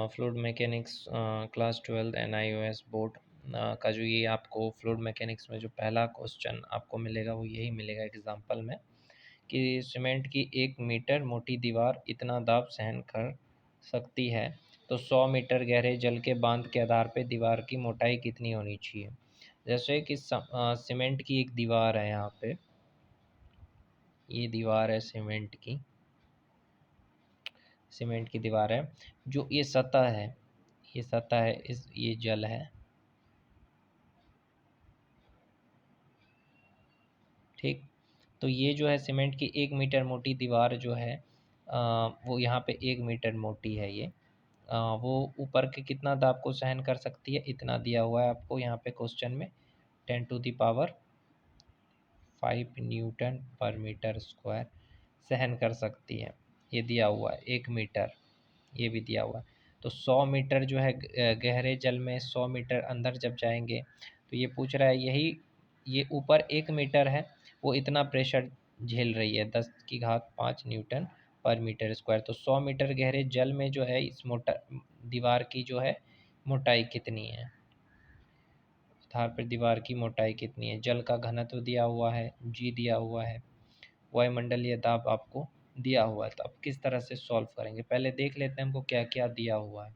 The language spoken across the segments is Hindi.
Fluid mechanics class 12 NIOS board का जो ये आपको फ्लूइड मैकेनिक्स में जो पहला क्वेश्चन आपको मिलेगा वो यही मिलेगा एग्जाम्पल में, कि सीमेंट की 1 मीटर मोटी दीवार इतना दाब सहन कर सकती है, तो 100 मीटर गहरे जल के बांध के आधार पे दीवार की मोटाई कितनी होनी चाहिए। जैसे कि सीमेंट की एक दीवार है, यहाँ पे ये दीवार है सीमेंट की दीवार है, जो ये सतह है, ये जल है, ठीक। तो ये जो है सीमेंट की 1 मीटर मोटी दीवार जो है वो यहाँ पे 1 मीटर मोटी है ये, वो ऊपर के कितना दाब को सहन कर सकती है, इतना दिया हुआ है आपको यहाँ पे क्वेश्चन में, 10⁵ सहन कर सकती है, ये दिया हुआ है 1 मीटर, ये भी दिया हुआ है। तो 100 मीटर जो है गहरे जल में 100 मीटर अंदर जब जाएंगे, तो ये पूछ रहा है यही, ये ऊपर 1 मीटर है, वो इतना प्रेशर झेल रही है 10⁵ N/मीटर²। तो 100 मीटर गहरे जल में जो है इस दीवार की जो है मोटाई कितनी है, आधार पर दीवार की मोटाई कितनी है। जल का घनत्व दिया हुआ है, जी दिया हुआ है, वायुमंडलीय दाब आपको दिया हुआ है। तो अब किस तरह से सॉल्व करेंगे, पहले देख लेते हैं हमको क्या क्या दिया हुआ है।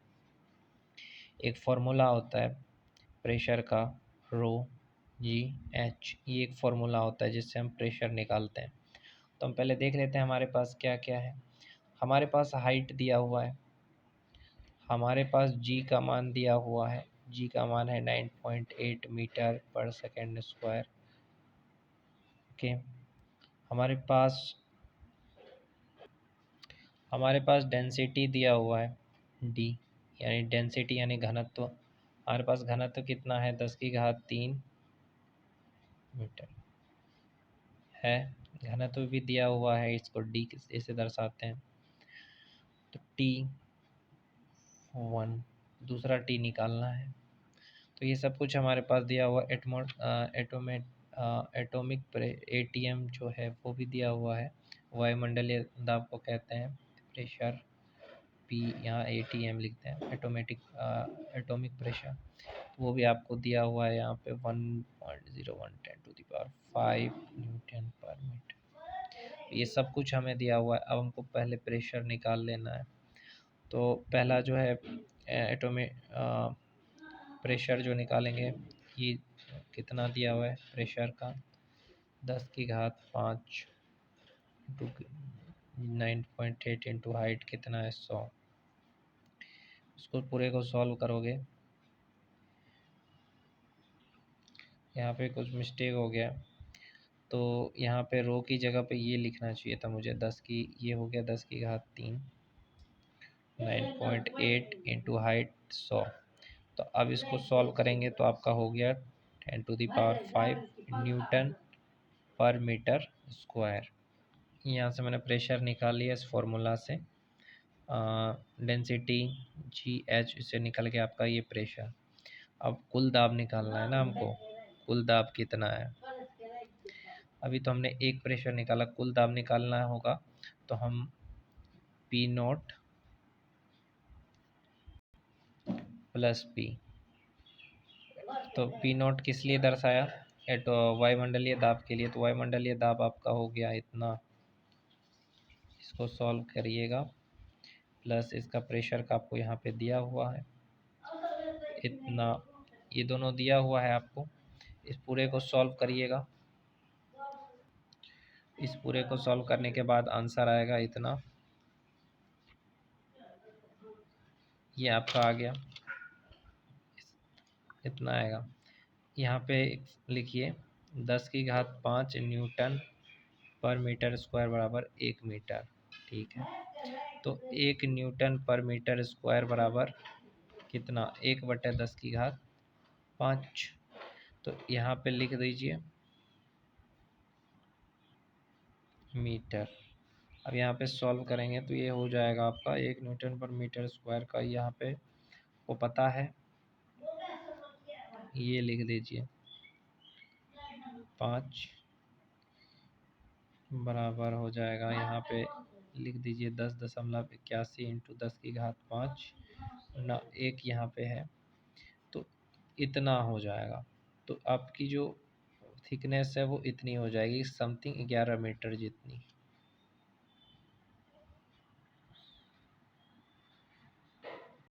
एक फॉर्मूला होता है प्रेशर का, ρ/G/H, ये एक फॉर्मूला होता है जिससे हम प्रेशर निकालते हैं। तो हम पहले देख लेते हैं हमारे पास क्या क्या है। हमारे पास हाइट दिया हुआ है, हमारे पास जी का मान दिया हुआ है, जी का मान है 9.8 मीटर पर सेकेंड स्क्वायर। ओके, हमारे पास डेंसिटी दिया हुआ है डी, यानी डेंसिटी यानी घनत्व। हमारे पास घनत्व कितना है, 10⁻³ मीटर है। घनत्व भी दिया हुआ है, इसको डी से दर्शाते हैं। तो T1, दूसरा टी निकालना है। तो ये सब कुछ हमारे पास दिया हुआ। एटॉमिक ATM जो है वो भी दिया हुआ है। वायुमंडलीय दाब को कहते हैं प्रेशर, P यहाँ ATM लिखते हैं, एटॉमिक प्रेशर, वो भी आपको दिया हुआ है यहाँ पे 1.01×5 न्यूटन पर मीटर। ये सब कुछ हमें दिया हुआ है। अब हमको पहले प्रेशर निकाल लेना है। तो पहला जो है एटॉमिक प्रेशर जो निकालेंगे, ये कितना दिया हुआ है प्रेशर का, 10⁵5 9.8 इंटू हाइट कितना है 100। इसको पूरे को सॉल्व करोगे, यहाँ पे कुछ मिस्टेक हो गया, तो यहाँ पे रो की जगह पे ये लिखना चाहिए था मुझे, 10 की, ये हो गया 10⁻³ 9.8 इंटू हाइट 100। तो अब इसको सॉल्व करेंगे तो आपका हो गया 10⁵5 न्यूटन पर मीटर स्क्वायर। यहाँ से मैंने प्रेशर निकाल लिया इस फॉर्मूला से, डेंसिटी GH इससे निकल के आपका ये प्रेशर। अब कुल दाब निकालना है ना हमको, कुल दाब कितना है। अभी तो हमने एक प्रेशर निकाला, कुल दाब निकालना होगा, तो हम P0 प्लस P, तो P0 किस लिए दर्शाया, वायुमंडलीय दाब के लिए। तो वायुमंडलीय दाब आपका हो गया इतना, इसको सॉल्व करिएगा, प्लस इसका प्रेशर का आपको यहाँ पे दिया हुआ है इतना, ये दोनों दिया हुआ है आपको। इस पूरे को सॉल्व करिएगा, इस पूरे को सॉल्व करने के बाद आंसर आएगा इतना, ये आपका आ गया, इतना आएगा। यहाँ पे लिखिए 10⁵5 न्यूटन पर मीटर स्क्वायर बराबर 1 मीटर, ठीक है। तो 1 न्यूटन पर मीटर स्क्वायर बराबर कितना, 1/10⁵5। तो यहाँ पे लिख दीजिए मीटर। अब यहाँ पे सॉल्व करेंगे तो ये हो जाएगा आपका 1 न्यूटन पर मीटर स्क्वायर का, यहाँ पे वो पता है, ये लिख दीजिए 5 बराबर हो जाएगा यहाँ पे लिख दीजिए 10.81 इंटू 10 की घात 5 ना, एक यहाँ पे है, तो इतना हो जाएगा। तो आपकी जो थिकनेस है वो इतनी हो जाएगी, समथिंग 11 मीटर जितनी।